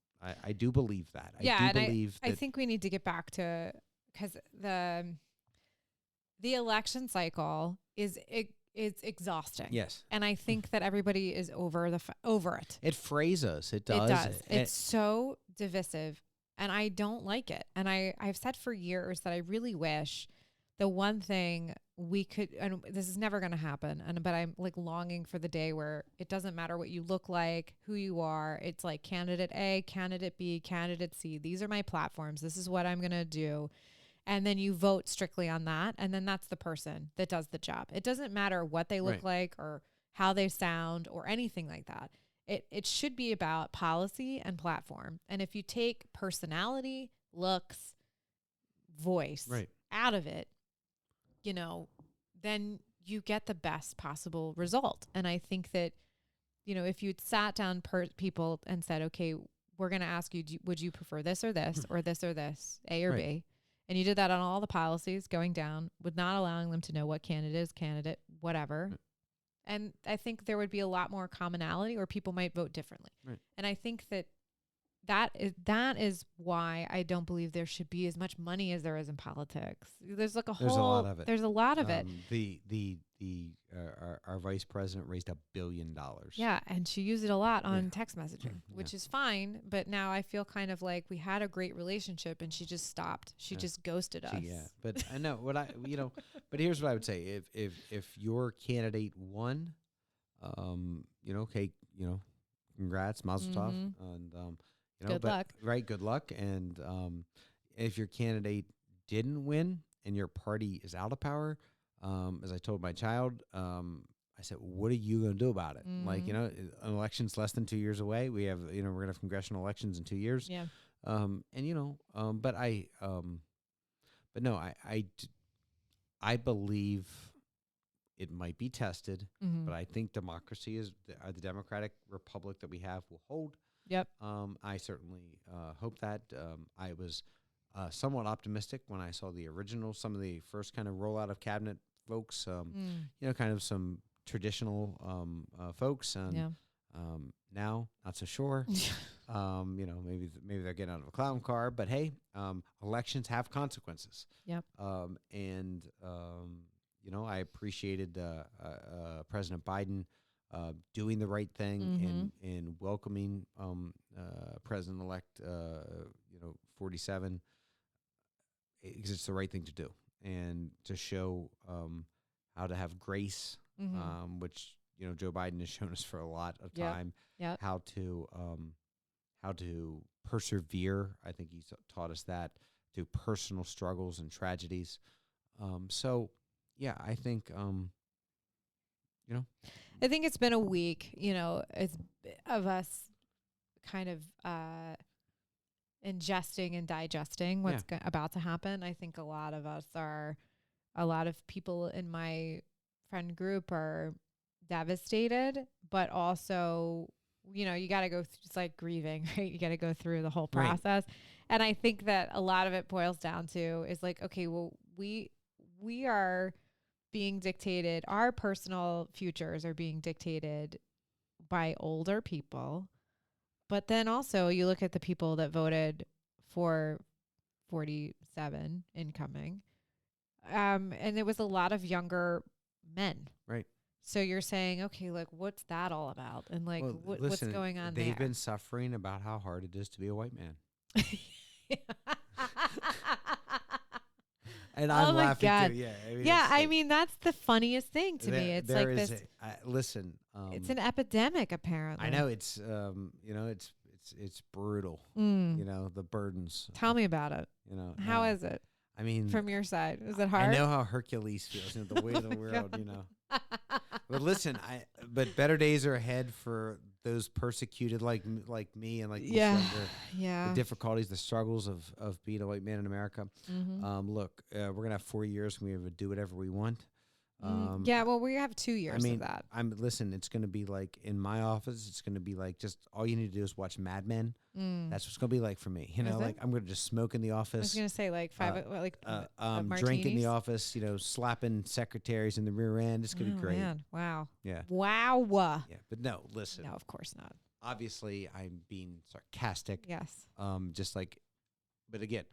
I do believe that. I think we need to get back to, because the election cycle is exhausting. Yes. And I think that everybody is over it. It frays us. It does. It does. It's so divisive. And I don't like it. And I've said for years that I really wish the one thing we could, and this is never going to happen, but I'm like longing for the day where it doesn't matter what you look like, who you are. It's like candidate A, candidate B, candidate C. These are my platforms. This is what I'm going to do. And then you vote strictly on that. And then that's the person that does the job. It doesn't matter what they look like or how they sound or anything like that. It should be about policy and platform. And if you take personality, looks, voice out of it, then you get the best possible result. And I think that, if you'd sat down people and said, okay, we're going to ask you, would you prefer this or this or this or this, A or B? And you did that on all the policies going down with not allowing them to know what candidate is candidate, whatever. And I think there would be a lot more commonality, or people might vote differently. Right. And I think that is why I don't believe there should be as much money as there is in politics. There's like There's a lot of it. There's a lot of it. Our vice president raised $1 billion. Yeah, and she used it a lot on text messaging, which is fine. But now I feel kind of like we had a great relationship, and she just stopped. She just ghosted us. Yeah, but I know what But here's what I would say: if your candidate won, congrats, mazel tov, and good luck. Right, good luck. And if your candidate didn't win and your party is out of power, as I told my child, I said, what are you going to do about it? Like, an election's less than 2 years away. We have, we're going to have congressional elections in 2 years. Yeah. I believe it might be tested, but I think democracy the democratic republic that we have will hold. Yep. I certainly hope that. I was somewhat optimistic when I saw some of the first kind of rollout of cabinet folks, kind of some traditional folks. And now, not so sure. Maybe they're getting out of a clown car, but hey, elections have consequences. Yep. I appreciated President Biden doing the right thing and welcoming President-elect 47, because it's the right thing to do, and to show how to have grace, which Joe Biden has shown us for a lot of time. Yep. How to persevere. I think he's taught us that through personal struggles and tragedies. I think I think it's been a week, of us kind of ingesting and digesting what's about to happen. I think a lot of people in my friend group are devastated, but also, you got to go it's like grieving, right? You got to go through the whole process. Right. And I think that a lot of it boils down to is like, okay, well, we are being dictated, our personal futures are being dictated by older people. But then also you look at the people that voted for 47 incoming. And it was a lot of younger men. Right. So you're saying, okay, like, what's that all about? And like, what's going on there? They've been suffering about how hard it is to be a white man. And I'm laughing too. Yeah. I mean, that's the funniest thing to me. It's like this. Listen. It's an epidemic, apparently. I know it's brutal. The burdens. Tell me about it. How is it? I mean, from your side, is it hard? I know how Hercules feels. The weight of the world. But listen, but better days are ahead for those persecuted like me and like the difficulties, the struggles of being a white man in America. Look, we're gonna have 4 years and we have to do whatever we want. Well, we have 2 years of that. Listen, it's gonna be like in my office. It's gonna be like just all you need to do is watch Mad Men. That's what's gonna be like for me. Like I'm gonna just smoke in the office. I was gonna say like drink in the office. Slapping secretaries in the rear end. It's gonna be great. Man. Wow. Yeah. Wow. Yeah, but no, listen. No, of course not. Obviously, I'm being sarcastic. Yes. But again,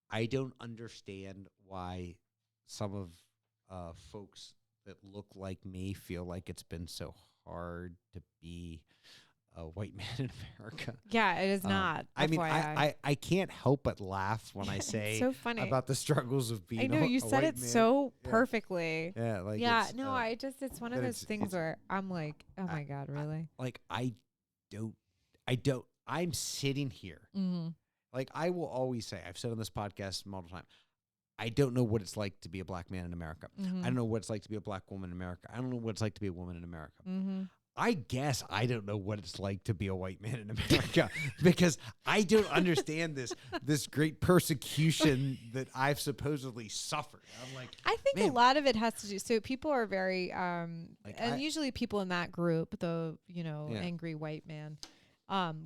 I don't understand why some of folks that look like me feel like it's been so hard to be a white man in America. Yeah, it is not. I mean, I can't help but laugh when I say so funny about the struggles of being. I know you said it so perfectly. Yeah, it's one of those things where I'm like, oh my God, really? I'm sitting here. Like I will always say, I've said on this podcast multiple times, I don't know what it's like to be a black man in America. I don't know what it's like to be a black woman in America. I don't know what it's like to be a woman in America. I guess I don't know what it's like to be a white man in America because I don't understand this great persecution that I've supposedly suffered. I'm like, I think a lot of it has to do. So people are very, and usually people in that group, the angry white man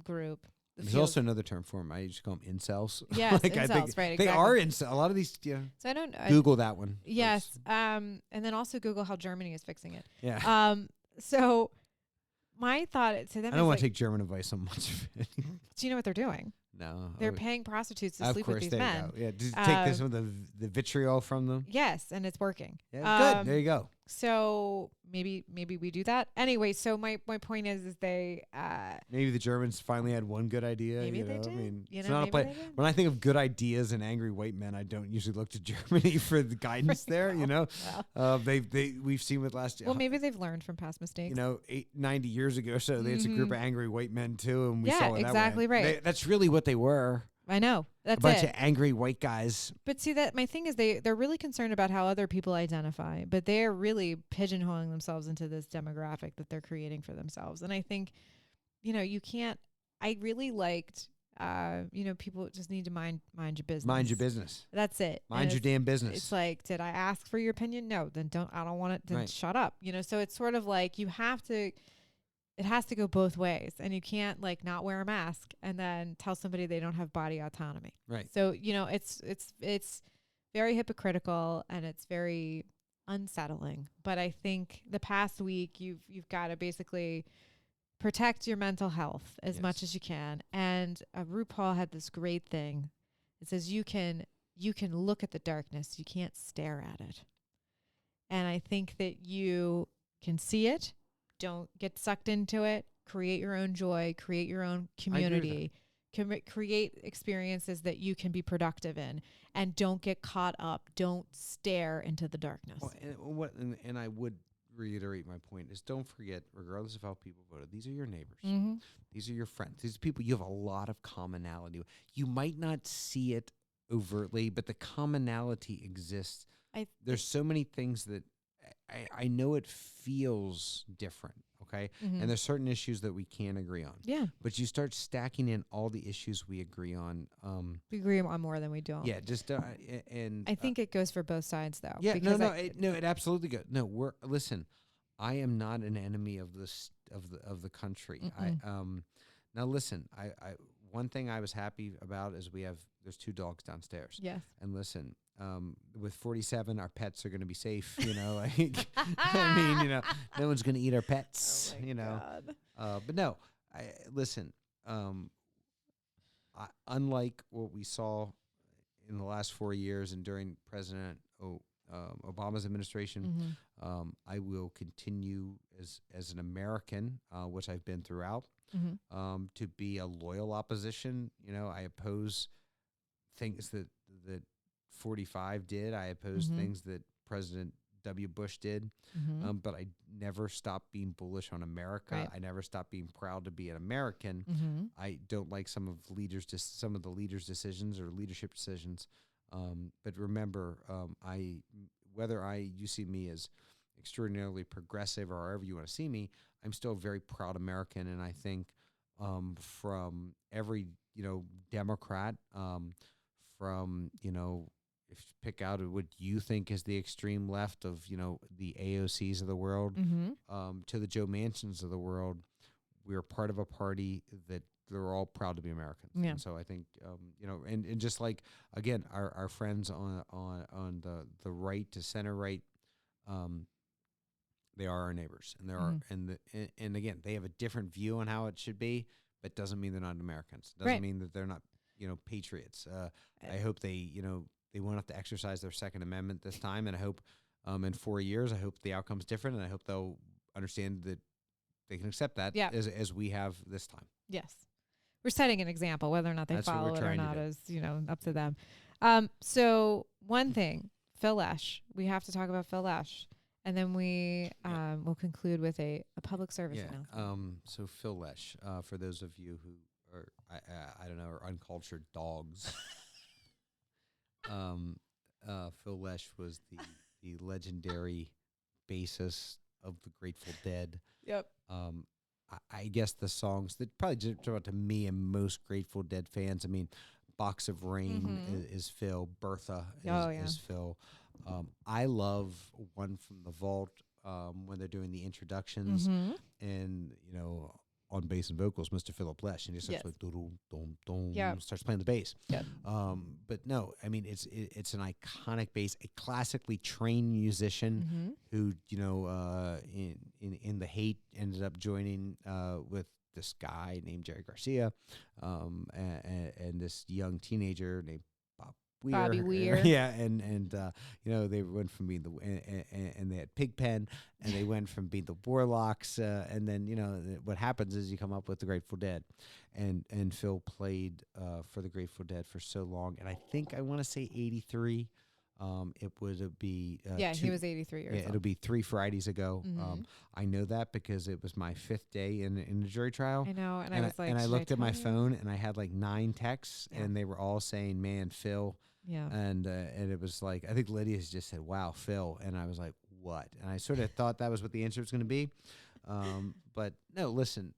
group. There's also another term for them. I used to call them incels. Yes, incels, right, exactly. They are incels. A lot of these, So I don't... Google that one. Yes. And then also Google how Germany is fixing it. Yeah. So my thought to them I don't is want to take German advice on much of it. do you know what they're doing? No. They're paying prostitutes to Of sleep with course, these there men. you go. Yeah, just take this with the vitriol from them. Yes, and it's working. Yeah, good. There you go. So maybe we do that. Anyway, so my point is they maybe the Germans finally had one good idea. Maybe they did. I mean, You it's know, not a maybe place. they did. When I think of good ideas and angry white men, I don't usually look to Germany for the guidance there. You know, we've seen with last year. Well, maybe they've learned from past mistakes. You know, 90 years ago, so it's a group of angry white men too, and we saw it exactly that way. right. That's really what they were. I know. That's a bunch of angry white guys. But see, that my thing is they're really concerned about how other people identify, but they're really pigeonholing themselves into this demographic that they're creating for themselves. And I think, you know, you can't. I really liked, you know, people just need to mind your business. Mind your business. That's it. Mind your damn business. It's like, did I ask for your opinion? No, then don't. I don't want it. Then shut up. You know. So it's sort of like you have to. It has to go both ways, and you can't like not wear a mask and then tell somebody they don't have body autonomy. Right. So, you know, it's very hypocritical and it's very unsettling. But I think the past week you've got to basically protect your mental health as much as you can. And RuPaul had this great thing. It says you can look at the darkness, you can't stare at it. And I think that you can see it. Don't get sucked into it. Create your own joy. Create your own community. Create experiences that you can be productive in. And don't get caught up. Don't stare into the darkness. Well, and I would reiterate my point is don't forget, regardless of how people voted, these are your neighbors. These are your friends. These are people you have a lot of commonality with. You might not see it overtly, but the commonality exists. There's so many things that I know it feels different, okay? And there's certain issues that we can't agree on. Yeah. But you start stacking in all the issues we agree on. We agree on more than we don't. Yeah, just and I think it goes for both sides, though. Yeah, it absolutely goes. No, listen. I am not an enemy of this of the country. Now listen. I one thing I was happy about is there's 2 dogs downstairs. Yes. And listen. With 47, our pets are going to be safe, you know, like, I mean, you know, no one's going to eat our pets, you know, but no, listen, unlike what we saw in the last 4 years and during President Obama's administration, I will continue as an American, which I've been throughout, to be a loyal opposition. You know, I oppose things that 45 did. I opposed things that President W. Bush did, but I never stopped being bullish on America. Right. I never stopped being proud to be an American. I don't like some of the leaders' decisions or leadership decisions, but remember, you see me as extraordinarily progressive or however you want to see me, I'm still a very proud American, and I think from every Democrat, from if you pick out what you think is the extreme left of, the AOCs of the world, to the Joe Manchins of the world, we're part of a party that they're all proud to be Americans. Yeah. And so I think, and just like, again, our friends on the right to center right, they are our neighbors, and there are, and again, they have a different view on how it should be, but doesn't mean they're not Americans. Doesn't mean that they're not, patriots. I hope they won't have to exercise their Second Amendment this time, and I hope in 4 years, I hope the outcome's different, and I hope they'll understand that they can accept that as we have this time. Yes. We're setting an example. Whether or not they follow it or not is, up to them. So one thing, Phil Lesh. We have to talk about Phil Lesh. And then we will conclude with a public service announcement. So Phil Lesh, for those of you who are, I don't know, are uncultured dogs, Phil Lesh was the legendary bassist of the Grateful Dead. Yep. I guess the songs that probably jumped out to me and most Grateful Dead fans. I mean, Box of Rain is Phil. Bertha is Phil. I love One from the Vault when they're doing the introductions, and on bass and vocals, Mr. Philip Lesh, and he starts like starts playing the bass. Yeah. But no, I mean it's an iconic bass, a classically trained musician who in the Hate ended up joining with this guy named Jerry Garcia, and this young teenager named Bobby Weir. Yeah, and they went from being and they had Pigpen, and they went from being the Warlocks, and then what happens is you come up with the Grateful Dead, and Phil played for the Grateful Dead for so long, and I want to say 83. It would be he was 83 years old. It'll be 3 Fridays ago. I know that because it was my 5th day in the jury trial. I know, and I was like, and I looked at my phone, and I had like 9 texts, and they were all saying, "Man, Phil." Yeah. And it was like, I think Lydia's just said, "Wow, Phil," and I was like, "What?" And I sort of thought that was what the answer was going to be, but no. Listen,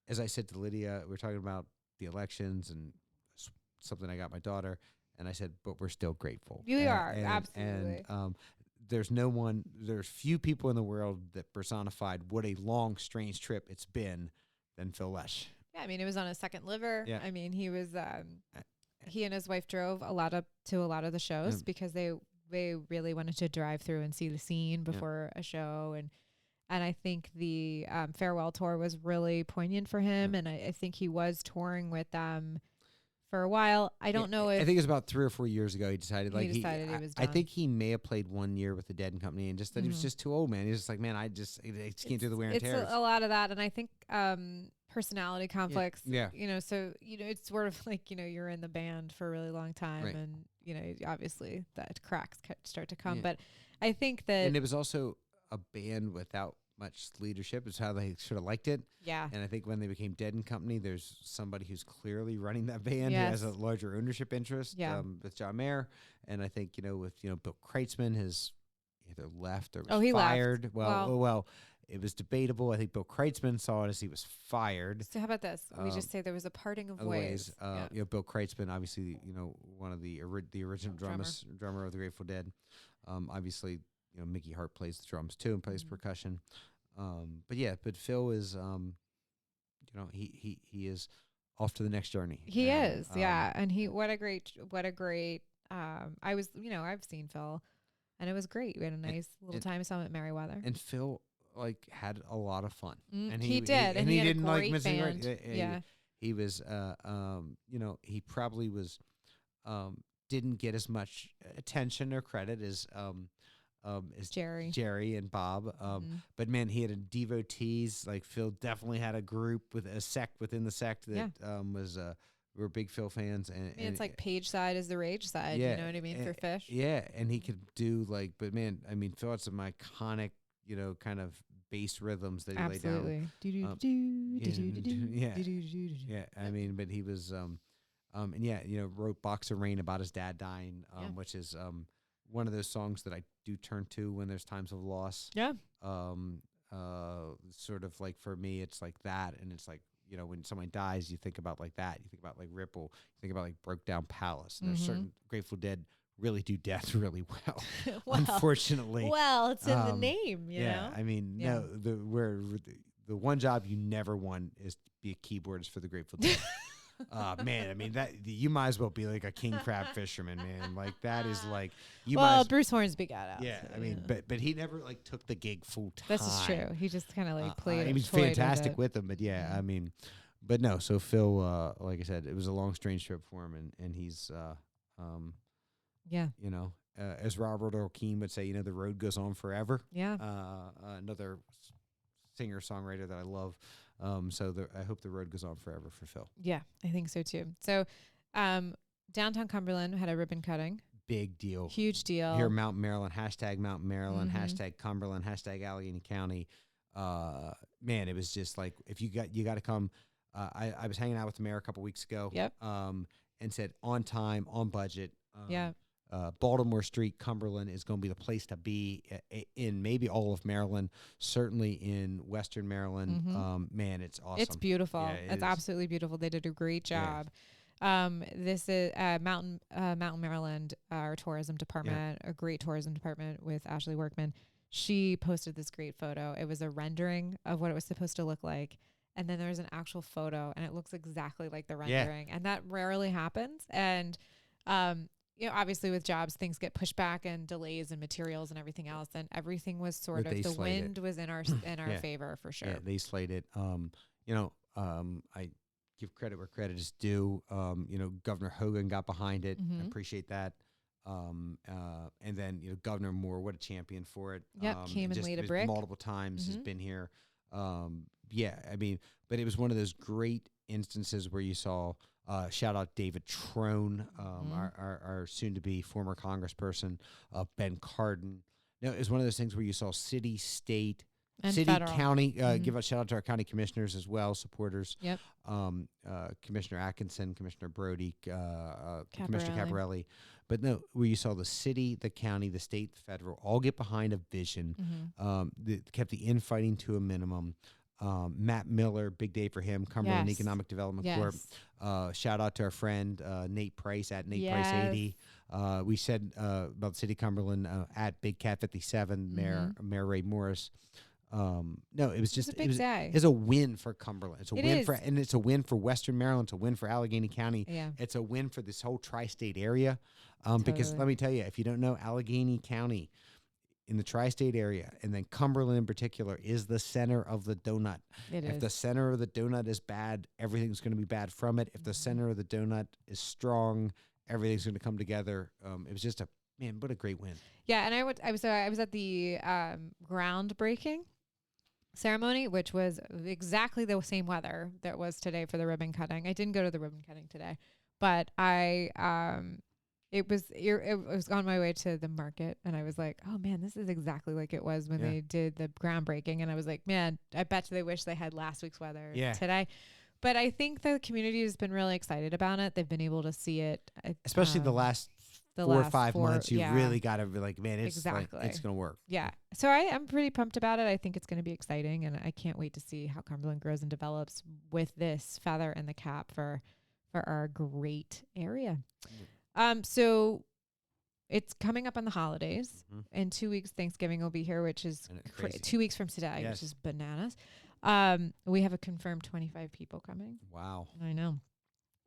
as I said to Lydia, we're talking about the elections and something I got my daughter. And I said, but we're still grateful. You are, absolutely. And there's few people in the world that personified what a long, strange trip it's been than Phil Lesh. Yeah, I mean, it was on his second liver. Yeah. I mean, he was, he and his wife drove to a lot of the shows because they really wanted to drive through and see the scene before a show. And I think the farewell tour was really poignant for him. And I think he was touring with them for a while. I don't know if I think it was about 3 or 4 years ago he decided he was done. I think he may have played 1 year with the Dead and Company and just that he was just too old, man. He was just like, man, I just can't do the wear and tear. It's a lot of that, and I think personality conflicts. Yeah. So it's sort of like you're in the band for a really long time, right. And obviously that cracks start to come. But I think that, and it was also a band without much leadership is how they sort of liked it. Yeah. And I think when they became Dead and Company, there's somebody who's clearly running that band who has a larger ownership interest with John Mayer. And I think, with Bill Kreitzman has either left or was fired. Left. Well, it was debatable. I think Bill Kreitzman saw it as he was fired. So how about this? We just say there was a parting of ways. Bill Kreitzman, obviously, one of the original drummer of the Grateful Dead. Obviously, Mickey Hart plays the drums too and plays percussion. But Phil is, he is off to the next journey. He is, and what a great. I've seen Phil, and it was great. We had a nice little time. I saw him at Merriweather, and Phil had a lot of fun. And he did, and he didn't like missing. He was, he probably was, didn't get as much attention or credit as Jerry and Bob. But man, he had a devotees. Like Phil definitely had a group with a sect within the sect that were big Phil fans. And it's like Page side is the Rage side. You know what I mean? For Fish. Yeah. And he could do but man, I mean, Phil had some iconic, kind of bass rhythms that he laid down. Yeah. I mean, but he was, wrote Box of Rain about his dad dying, which is, one of those songs that I do turn to when there's times of loss. Yeah. Sort of like for me, it's like that. And it's like, when someone dies, you think about like that. You think about like Ripple. You think about like Broke Down Palace. And there's certain Grateful Dead really do death really well. Unfortunately. Well, it's in the name, you know? I mean, no, the one job you never want is to be a keyboardist for the Grateful Dead. Man, I mean you might as well be like a king crab fisherman, man. Like that is like Bruce Hornsby got out. Yeah, I mean, but he never took the gig full time. This is true. He just kind of played. He was fantastic with them, but I mean, but no. So Phil, like I said, it was a long, strange trip for him, and he's, as Robert Earl Keen would say, the road goes on forever. Yeah. Another singer songwriter that I love. I hope the road goes on forever for Phil. Yeah, I think so too. So, downtown Cumberland had a ribbon cutting. Big deal. Huge deal. Here, Mountain Maryland, #Mountain Maryland, #Cumberland, #Allegheny County. Man, it was just like, if you got to come. I was hanging out with the mayor a couple weeks ago. Yep. And said on time, on budget. Yeah. Baltimore Street, Cumberland is going to be the place to be in maybe all of Maryland, certainly in Western Maryland. Man, it's awesome. It's beautiful. Yeah, it's absolutely beautiful. They did a great job. Yeah. This is Mountain Maryland, our tourism department, a great tourism department with Ashley Workman. she posted this great photo. It was a rendering of what it was supposed to look like. And then there's an actual photo and it looks exactly like the rendering. And that rarely happens. And, obviously with jobs, things get pushed back and delays and materials and everything else. And everything was sort of, the wind was in our favor for sure. Yeah, they slayed it. I give credit where credit is due. Governor Hogan got behind it. I appreciate that. And then, Governor Moore, what a champion for it. Yep, came and laid a brick multiple times, has been here. But it was one of those great instances where you saw, shout out David Trone, our soon-to-be former congressperson, Ben Cardin. It was one of those things where you saw city, state, and city, federal. county. Give a shout out to our county commissioners as well, supporters. Yep. Commissioner Atkinson, Commissioner Brody, Commissioner Caparelli. But where you saw the city, the county, the state, the federal, all get behind a vision. Kept the infighting to a minimum. Matt Miller, big day for him. Cumberland Economic Development Corp. Shout out to our friend Nate Price at Nate Price 80. We said about the city of Cumberland at Big Cat 57, Mayor Ray Morris. It was just a big day. It's a win for Cumberland. It's a win for Western Maryland. It's a win for Allegheny County. Yeah. It's a win for this whole tri-state area. Because let me tell you, if you don't know, Allegheny County in the tri-state area, and then Cumberland in particular, is the center of the donut. If the center of the donut is bad, everything's going to be bad from it. If the center of the donut is strong, everything's going to come together. It was just what a great win. Yeah, and I was at the groundbreaking ceremony, which was exactly the same weather that was today for the ribbon cutting. I didn't go to the ribbon cutting today, but it was on my way to the market, and I was like, oh man, this is exactly like it was when they did the groundbreaking. And I was like, man, I bet they wish they had last week's weather today. But I think the community has been really excited about it. They've been able to see it, especially the last 4 or 5 months. You really got to be like, man, it's going to work. Yeah. So I'm pretty pumped about it. I think it's going to be exciting, and I can't wait to see how Cumberland grows and develops with this feather in the cap for our great area. So it's coming up on the holidays. In 2 weeks, Thanksgiving will be here, which is 2 weeks from today, which is bananas. We have a confirmed 25 people coming. Wow. I know.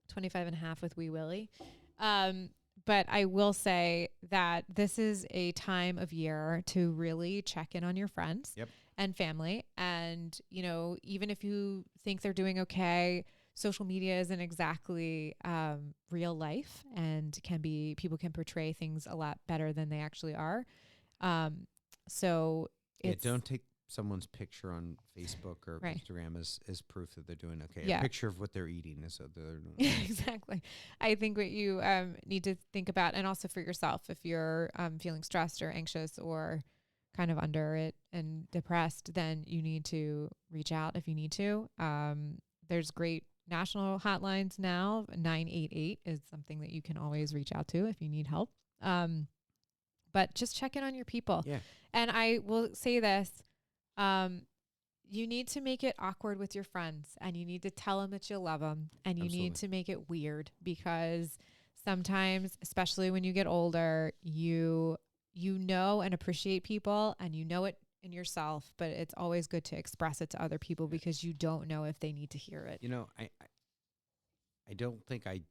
25 and a half with Wee Willie. But I will say that this is a time of year to really check in on your friends and family. And, even if you think they're doing okay, social media isn't exactly real life, and people can portray things a lot better than they actually are. So don't take someone's picture on Facebook or Instagram as proof that they're doing okay. A picture of what they're eating is so they're doing okay. Exactly. I think what you need to think about, and also for yourself, if you're feeling stressed or anxious or kind of under it and depressed, then you need to reach out if you need to. There's great national hotlines now. 988 is something that you can always reach out to if you need help. But just check in on your people. Yeah. And I will say this, you need to make it awkward with your friends, and you need to tell them that you love them, and you need to make it weird, because sometimes, especially when you get older, you know and appreciate people, and you know it in yourself, but it's always good to express it to other people, because you don't know if they need to hear it. I don't think I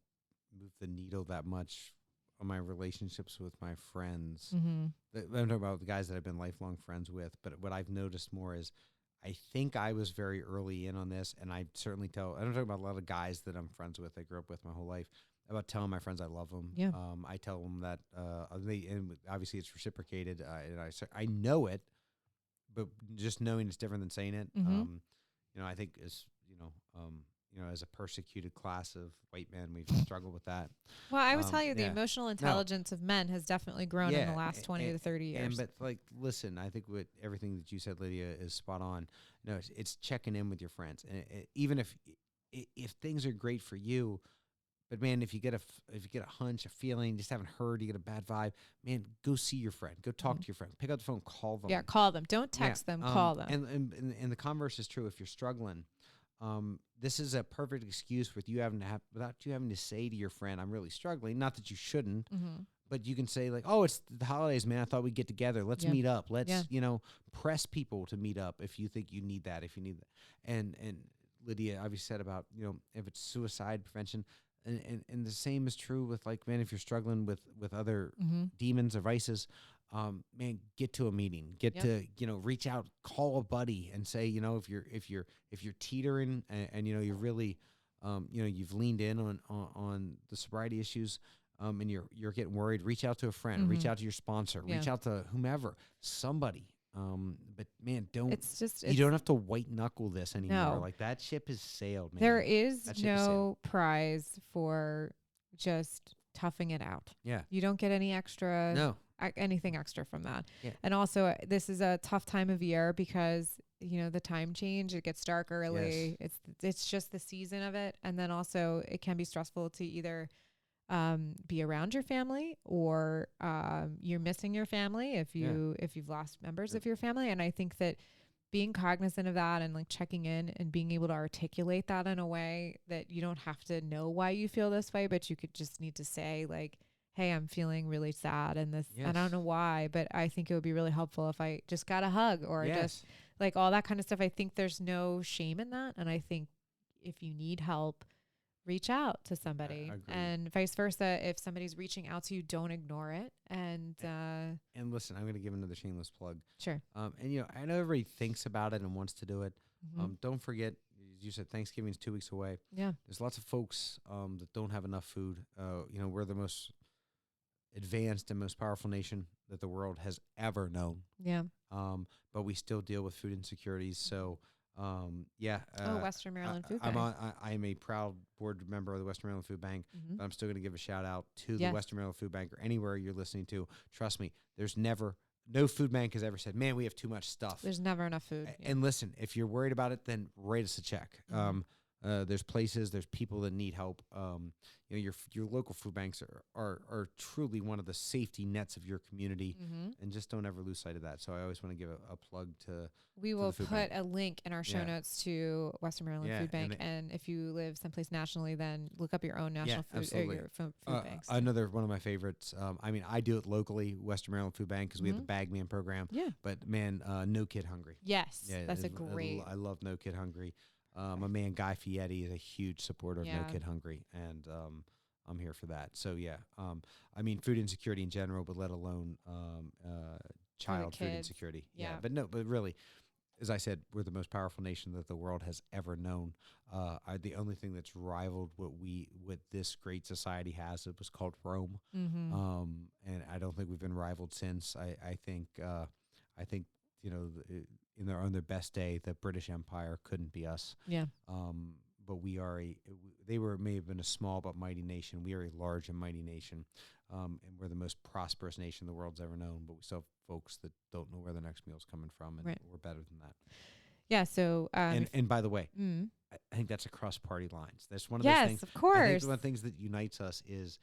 move the needle that much on my relationships with my friends. I'm talking about the guys that I've been lifelong friends with, but what I've noticed more is I think I was very early in on this, and I certainly I don't talk about a lot of guys that I'm friends with, I grew up with my whole life, about telling my friends I love them. Yeah. I tell them that, and obviously it's reciprocated, and I know it, but just knowing it's different than saying it. I think as a persecuted class of white men, we've struggled with that. Well, I would tell you the emotional intelligence of men has definitely grown in the last 20 to 30 years. But listen, I think with everything that you said, Lydia, is spot on. It's checking in with your friends, and even if things are great for you, but man, if you get a hunch, a feeling, just haven't heard, you get a bad vibe, man, go see your friend, go talk to your friend, pick up the phone, call them. Yeah, call them. Don't text them, call them. And the converse is true. If you're struggling, this is a perfect excuse without you having to say to your friend, I'm really struggling. Not that you shouldn't, but you can say like, oh, it's the holidays, man. I thought we'd get together. Let's meet up. Let's, press people to meet up if you think you need that, And Lydia obviously said about, if it's suicide prevention, and the same is true with like, man, if you're struggling with other demons or vices, man, get to a meeting, to, reach out, call a buddy and say, if you're teetering and you're really, you've leaned in on the sobriety issues, and you're getting worried, reach out to a friend, reach out to your sponsor, reach out to whomever, somebody. But man, you don't have to white knuckle this anymore. No. Like that ship has sailed, man. There is no prize for just toughing it out. Yeah. You don't get any extra, anything extra from that. Yeah. And also this is a tough time of year because, the time change, it gets dark early. Yes. It's just the season of it. And then also it can be stressful to either be around your family or you're missing your family if you've lost members of your family. And I think that being cognizant of that and like checking in and being able to articulate that in a way that you don't have to know why you feel this way, but you could just need to say like, hey, I'm feeling really sad and this, I don't know why, but I think it would be really helpful if I just got a hug or just like all that kind of stuff. I think there's no shame in that. And I think if you need help, reach out to somebody and vice versa. If somebody's reaching out to you, don't ignore it. And listen, I'm going to give another shameless plug. Sure. And I know everybody thinks about it and wants to do it. Don't forget, as you said, Thanksgiving is 2 weeks away. Yeah. There's lots of folks that don't have enough food. We're the most advanced and most powerful nation that the world has ever known. Yeah. But we still deal with food insecurities. So, Western Maryland Food Bank. I'm a proud board member of the Western Maryland Food Bank, but I'm still going to give a shout out to the Western Maryland Food Bank or anywhere you're listening to. Trust me, no food bank has ever said, man, we have too much stuff. There's never enough food. And listen, if you're worried about it, then write us a check. There's people that need help. Your local food banks are truly one of the safety nets of your community, and just don't ever lose sight of that. So I always want to give a plug to. We will put a link in our show notes to Western Maryland Food Bank, and if you live someplace nationally, then look up your own national food banks. Another one of my favorites. I do it locally, Western Maryland Food Bank, because we have the Bagman program. Yeah. But man, No Kid Hungry. Yes, that's a great. I love No Kid Hungry. My man Guy Fieri is a huge supporter of No Kid Hungry, and I'm here for that. So food insecurity in general, but let alone child food insecurity. Yeah. But really, as I said, we're the most powerful nation that the world has ever known. The only thing that's rivaled what this great society has, it was called Rome. And I don't think we've been rivaled since. I think on their best day, the British Empire couldn't be us. Yeah. But they may have been a small but mighty nation. We are a large and mighty nation. And we're the most prosperous nation the world's ever known, but we still have folks that don't know where their next meal's coming from, and we're better than that. Yeah. So, and by the way, I think that's across party lines. That's one of those things. Yes, of course. I think one of the things that unites us is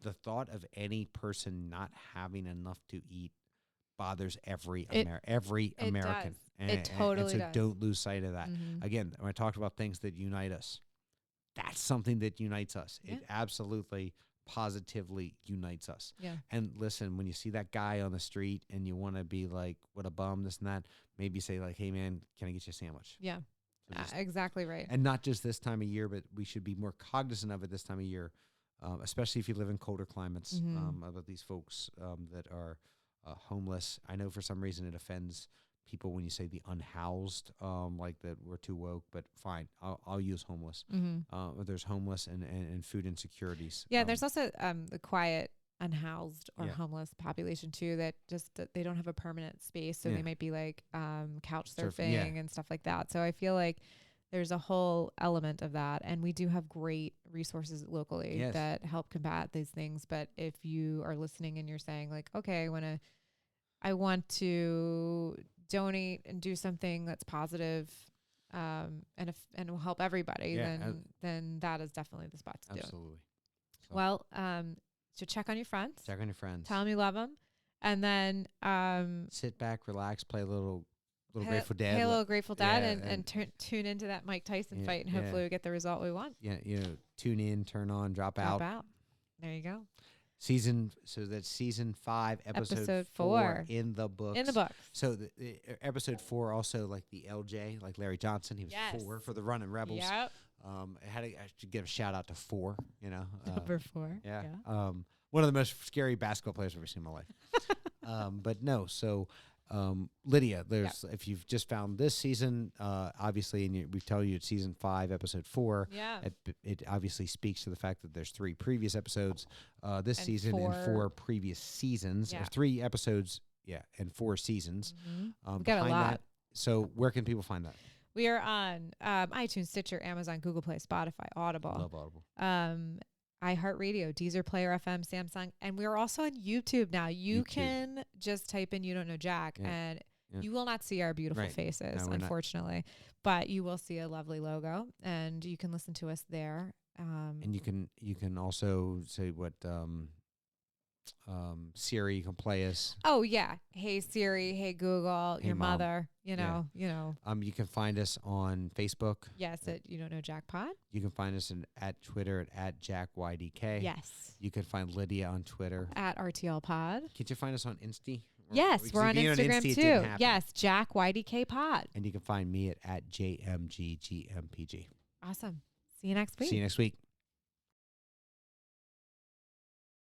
the thought of any person not having enough to eat bothers every American. It totally does. So don't lose sight of that. Again, when I talked about things that unite us, that's something that unites us. Yeah. It absolutely, positively unites us. Yeah. And listen, when you see that guy on the street and you want to be like, what a bum, this and that, maybe say like, hey man, can I get you a sandwich? Yeah. Exactly right. And not just this time of year, but we should be more cognizant of it this time of year, especially if you live in colder climates, about these folks that are homeless. I know for some reason it offends people when you say the unhoused, like that we're too woke, but fine, I'll use homeless. There's homeless and food insecurities. Yeah, there's also the quiet unhoused or homeless population too, that they don't have a permanent space, so they might be like couch surfing and stuff like that. So I feel like there's a whole element of that, and we do have great resources locally that help combat these things. But if you are listening and you're saying like, okay, I want to donate and do something that's positive, and will help everybody, then that is definitely the spot to do it. Absolutely. Well, so check on your friends. Check on your friends. Tell them you love them, and then sit back, relax, play a little Grateful Dead. Play a little Grateful Dead, and tune into that Mike Tyson fight, and hopefully we get the result we want. Yeah, tune in, turn on, drop out. There you go. So that's season 5, episode 4 in the books. In the books. So the episode 4 also like the LJ, like Larry Johnson. He was 4 for the Running Rebels. Yep. I should give a shout out to 4. You know, number 4. Yeah. One of the most scary basketball players I've ever seen in my life. But no, so. Lydia, if you've just found this season, obviously, and we tell you it's season 5, episode 4. Yeah, it obviously speaks to the fact that there's 3 previous episodes this season and 4 previous seasons. There's 3 episodes, and 4 seasons. Mm-hmm. We got a lot. So where can people find that? We are on iTunes, Stitcher, Amazon, Google Play, Spotify, Audible. Love Audible. iHeartRadio, Deezer, Player FM, Samsung, and we're also on YouTube now. You can just type in "You Don't Know Jack," and you will not see our beautiful faces, unfortunately, but you will see a lovely logo, and you can listen to us there. And you can also say what Siri, you can play us. Oh yeah, hey Siri, hey Google, hey your Mom. Mother. You know. You can find us on Facebook. Yes, at You Don't Know Jackpot. You can find us at Twitter at JackYDK. Yes. You can find Lydia on Twitter at RTL Pod. Can you find us on Insta? Yes, we're on Instagram too. Yes, JackYDK Pod. And you can find me at JMGGMPG. Awesome. See you next week. See you next week.